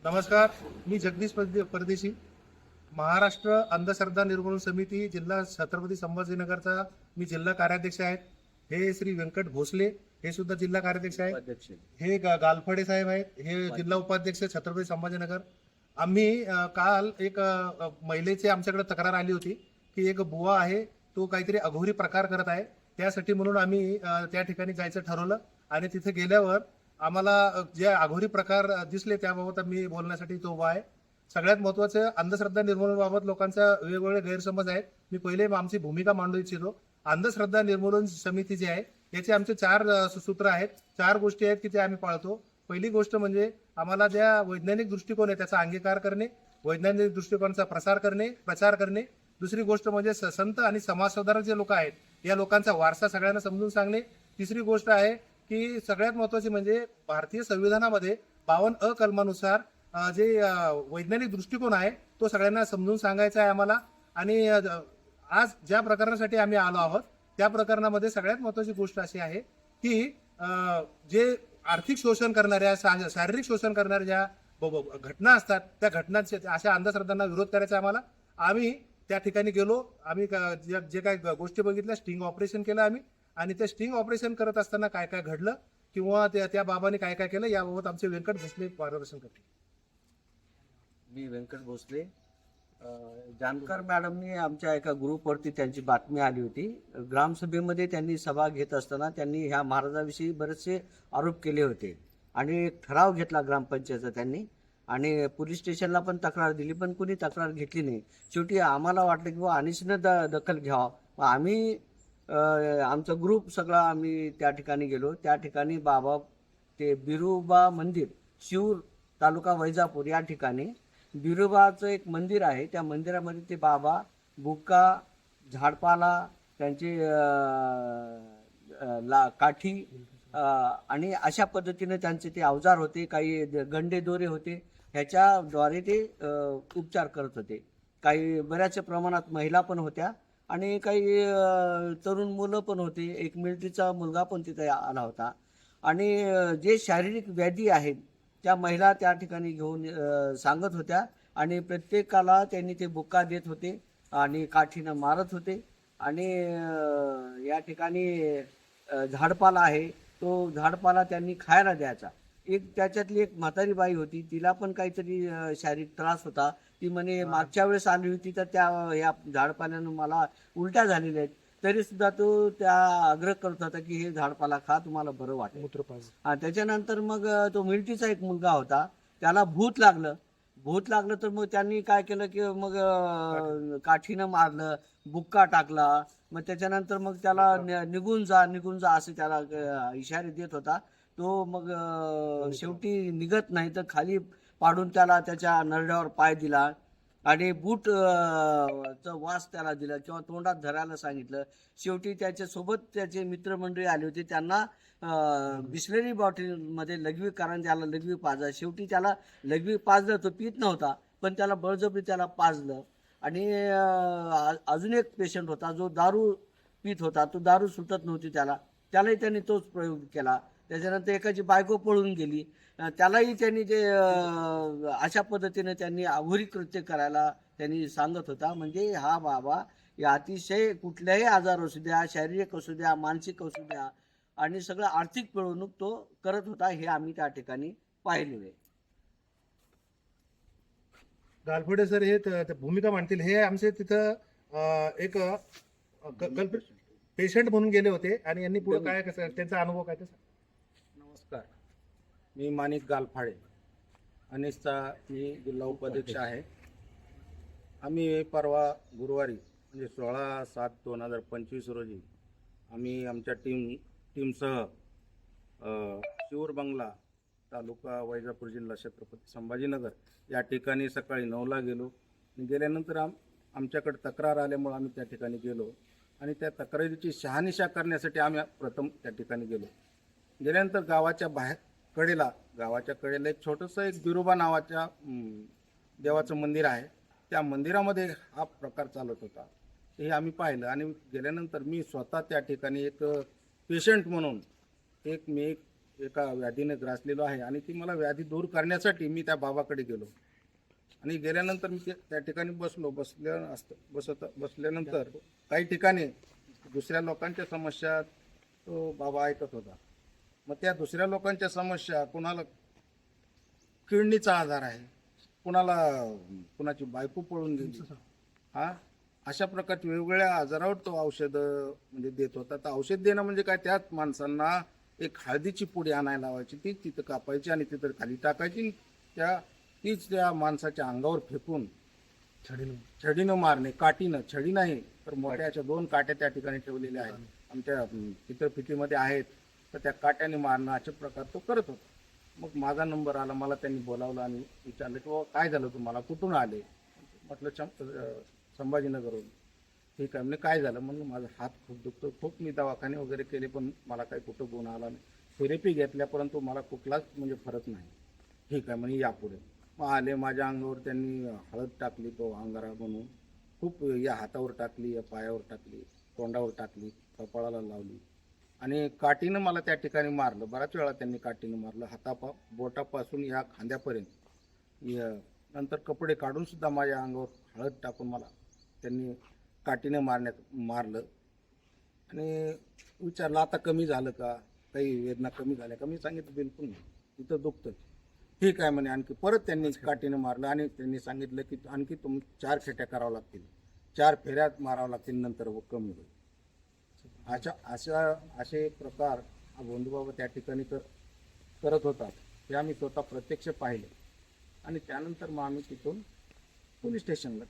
नमस्कार, मी जगदीश परदेशी. महाराष्ट्र अंधश्रद्धा निर्मूलन समिती जिल्हा छत्रपती संभाजीनगरचा मी जिल्हा कार्याध्यक्ष आहे. हे श्री व्यंकट भोसले हे सुद्धा जिल्हा कार्याध्यक्ष आहेत. हे गालफडे साहेब आहेत, हे जिल्हा उपाध्यक्ष छत्रपती संभाजीनगर. आम्ही काल एक महिलेची आमच्याकडे तक्रार आली होती की एक बुवा आहे, तो काहीतरी अघोरी प्रकार करत आहे. त्यासाठी म्हणून आम्ही त्या ठिकाणी जायचं ठरवलं आणि तिथे गेल्यावर आम्हाला जे अघोरी प्रकार दिसले त्याबाबत मी बोलण्यासाठी तो उभा आहे. सगळ्यात महत्वाचं अंधश्रद्धा निर्मूलनाबाबत लोकांचा वेगवेगळे गैरसमज आहेत. मी पहिले आमची भूमिका मांडू इच्छितो. अंधश्रद्धा निर्मूलन समिती जी आहे याचे आमचे 4 सूत्र आहेत, 4 गोष्टी आहेत की ते आम्ही पाळतो. पहिली गोष्ट म्हणजे आम्हाला ज्या वैज्ञानिक दृष्टिकोन आहे त्याचा अंगीकार करणे, वैज्ञानिक दृष्टिकोनाचा प्रचार करणे. दुसरी गोष्ट म्हणजे संत आणि समाजसुधारक जे लोक आहेत या लोकांचा वारसा सगळ्यांना समजून सांगणे. तिसरी गोष्ट आहे की सगळ्यात महत्वाची म्हणजे भारतीय संविधानामध्ये 52 कलमानुसार जे वैज्ञानिक दृष्टिकोन आहे तो सगळ्यांना समजून सांगायचा आहे आम्हाला. आणि आज ज्या प्रकरणासाठी आम्ही आलो आहोत त्या प्रकरणामध्ये सगळ्यात महत्वाची गोष्ट अशी आहे की जे आर्थिक शोषण करणाऱ्या, शारीरिक शोषण करणाऱ्या ज्या घटना असतात त्या घटनांचे अशा अंधश्रद्धांना विरोध करायचा आम्हाला. आम्ही त्या ठिकाणी गेलो, आम्ही जे काही गोष्टी बघितल्या, स्टिंग ऑपरेशन केलं आम्ही. आणि ते स्टिंग ऑपरेशन करत असताना काय काय घडलं किंवा त्या बाबाने काय काय केलं याबाबत आमचे व्यंकट भोसले मार्गदर्शन करतील. मी व्यंकट भोसले. जानकर मॅडमनी आमच्या एका ग्रुपवरती त्यांची बातमी आली होती. ग्रामसभेमध्ये त्यांनी सभा घेत असताना त्यांनी ह्या महाराजाविषयी बरेचसे आरोप केले होते आणि एक ठराव घेतला ग्रामपंचायतचा त्यांनी आणि पोलीस स्टेशनला पण तक्रार दिली, पण कुणी तक्रार घेतली नाही. शेवटी आम्हाला वाटलं की अनिशनं दखल घ्यावं. आम्ही आमचा ग्रुप सगळा आम्ही त्या ठिकाणी गेलो. त्या ठिकाणी बाबा ते बिरोबा मंदिर, शिऊर तालुका वैजापूर या ठिकाणी बिरोबाचं एक मंदिर आहे. त्या मंदिरामध्ये ते बाबा बुक्का, झाडपाला, त्यांचे काठी आणि अशा पद्धतीने त्यांचे ते अवजार होते, काही गंडे दोरे होते, ह्याच्याद्वारे ते उपचार करत होते. काही बऱ्याच प्रमाणात महिला पण होत्या आणि काही तरुण मुलं पण होते. एक मिलिटरीचा मुलगा पण तिथे आला होता. आणि जे शारीरिक व्याधी आहेत त्या महिला त्या ठिकाणी घेऊन सांगत होत्या आणि प्रत्येकाला त्यांनी ते बुक्का देत होते आणि काठीनं मारत होते. आणि या ठिकाणी झाडपाला आहे, तो झाडपाला त्यांनी खायला द्यायचा. त्याच्यातली एक म्हातारी बाई होती, तिला पण काहीतरी शारीरिक त्रास होता. ती म्हणे मागच्या वेळेस आली होती तर या झाडपाल्यानं मला उलट्या झालेल्या आहेत, तरी सुद्धा तो त्या आग्रह करत होता की हे झाडपाला खा, तुम्हाला बरं वाटेल. त्याच्यानंतर मग तो मिलिटरीचा एक मुलगा होता, त्याला भूत लागलं तर मग त्यांनी काय केलं की मग काठीनं मारलं, बुक्का टाकला. मग त्याच्यानंतर मग त्याला निघून जा असं त्याला इशारे देत होता. तो मग शेवटी निघत नाही तर खाली पाडून त्याला त्याच्या नरड्यावर पाय दिला आणि बूट चा वास त्याला दिला किंवा तोंडात धरायला सांगितलं. शेवटी त्याच्यासोबत त्याचे मित्रमंडळी आले होते, त्यांना बिस्लरी बॉटलमध्ये लघवी, कारण त्याला लघवी पाजला. शेवटी त्याला लघवी पाजलं, तो पित नव्हता पण त्याला बळजबरी त्याला पाजलं. आणि अजून एक पेशंट होता जो दारू पित होता, तो दारू सुटत नव्हती त्यालाही त्यांनी तोच प्रयोग केला. त्याच्यानंतर एकाची बायको पळून गेली, त्यालाही त्यांनी ते अशा पद्धतीने त्यांनी अघोरी कृत्य करायला त्यांनी सांगत होता. म्हणजे हा बाबा या अतिशय कुठल्याही आजार असू द्या, शारीरिक असू द्या, मानसिक असू द्या, आणि सगळं आर्थिक पिळवणूक तो करत होता, हे आम्ही त्या ठिकाणी पाहिलेले. गालफडे सर हे भूमिका मांडतील. हे आमचे तिथं एक पेशंट म्हणून गेले होते आणि यांनी पुढे काय कसं त्यांचा अनुभव काय ते. नमस्कार, मी माणिक गालफाडे, अनिसचा मी जिल्हा उपाध्यक्ष आहे. आम्ही परवा गुरुवारी म्हणजे 16/7/2025 रोजी आम्ही आमच्या टीमसह शिऊर बंगला, तालुका वैजापूर, जिल्हा छत्रपती संभाजीनगर या ठिकाणी सकाळी 9ला गेलो. गेल्यानंतर आमच्याकडे तक्रार आल्यामुळे आम्ही त्या ठिकाणी गेलो आणि त्या तक्रारीची शहानिशा करण्यासाठी आम्ही प्रथम त्या ठिकाणी गेलो. गेल्यानंतर गावाच्या कडेला एक छोटंसं एक बिरोबा नावाच्या देवाचं मंदिर आहे. त्या मंदिरामध्ये हा प्रकार चालत होता, हे आम्ही पाहिलं. आणि गेल्यानंतर मी स्वतः त्या ठिकाणी एक पेशंट म्हणून मी एका व्याधीने ग्रासलेलो आहे आणि ती मला व्याधी दूर करण्यासाठी मी त्या बाबाकडे गेलो आणि गेल्यानंतर मी त्या ठिकाणी बसल्यानंतर काही ठिकाणी दुसऱ्या लोकांच्या समस्या तो बाबा ऐकत होता. मग त्या दुसऱ्या लोकांच्या समस्या, कुणाला किडनीचा आजार आहे, कुणाची बायको पळून गेली, अशा प्रकारच्या वेगवेगळ्या आजारावर तो औषधं म्हणजे देत होता. तर औषध देणं म्हणजे काय, त्याच माणसांना एक हळदीची पुडी आणायला लावायची, ती तिथं कापायची आणि तिथं खाली टाकायची, तीच त्या माणसाच्या अंगावर फेकून छडीनं मारणे, काठीनं, छडी नाही तर मोठ्या अशा 2 काट्या त्या ठिकाणी ठेवलेल्या आहेत, आमच्या चित्रफितीमध्ये आहेत, तर त्या काट्याने मारणं अशा प्रकार तो करत होता. मग माझा नंबर आला, मला त्यांनी बोलावलं आणि विचारलं की बाबा काय झालं तुम्हाला, कुठून आले? म्हटलं संभाजीनगरवरून. ठीक आहे, म्हणजे काय झालं? म्हणून माझा हात खूप दुखतो, खूप मी दवाखाने वगैरे केले पण मला काही कुठं गुण आला नाही, थेरपी घेतल्या परंतु मला कुठलाच म्हणजे फरक नाही. ठीक आहे म्हणजे यापुढे मग आले, माझ्या अंगावर त्यांनी हळद टाकली, तो अंगारा म्हणून खूप, या हातावर टाकली, या पायावर टाकली, तोंडावर टाकली, कपाळाला लावली आणि काठीनं मला त्या ठिकाणी मारलं. बऱ्याच वेळा त्यांनी काठीनं मारलं, बोटापासून या खांद्यापर्यंत. नंतर कपडे काढून सुद्धा माझ्या अंगावर हळद टाकून मला त्यांनी काठीने मारलं आणि विचारलं आता कमी झालं का, काही वेदना कमी झाल्या का? मी सांगितलं बिलकुल नाही, तिथं दुखतं. ठीक आहे म्हणे. आणखी परत त्यांनी काठीने मारलं आणि त्यांनी सांगितलं की आणखी तुम्ही 4 फेट्या कराव्या लागतील, 4 फेऱ्यात मारावं लागतील, नंतर कमी होईल. असे प्रकार हा भोंदूबाबा त्या ठिकाणी करत होता, ते आम्ही स्वतः प्रत्यक्ष पाहिले आणि त्यानंतर मग आम्ही तिथून पोलीस स्टेशनला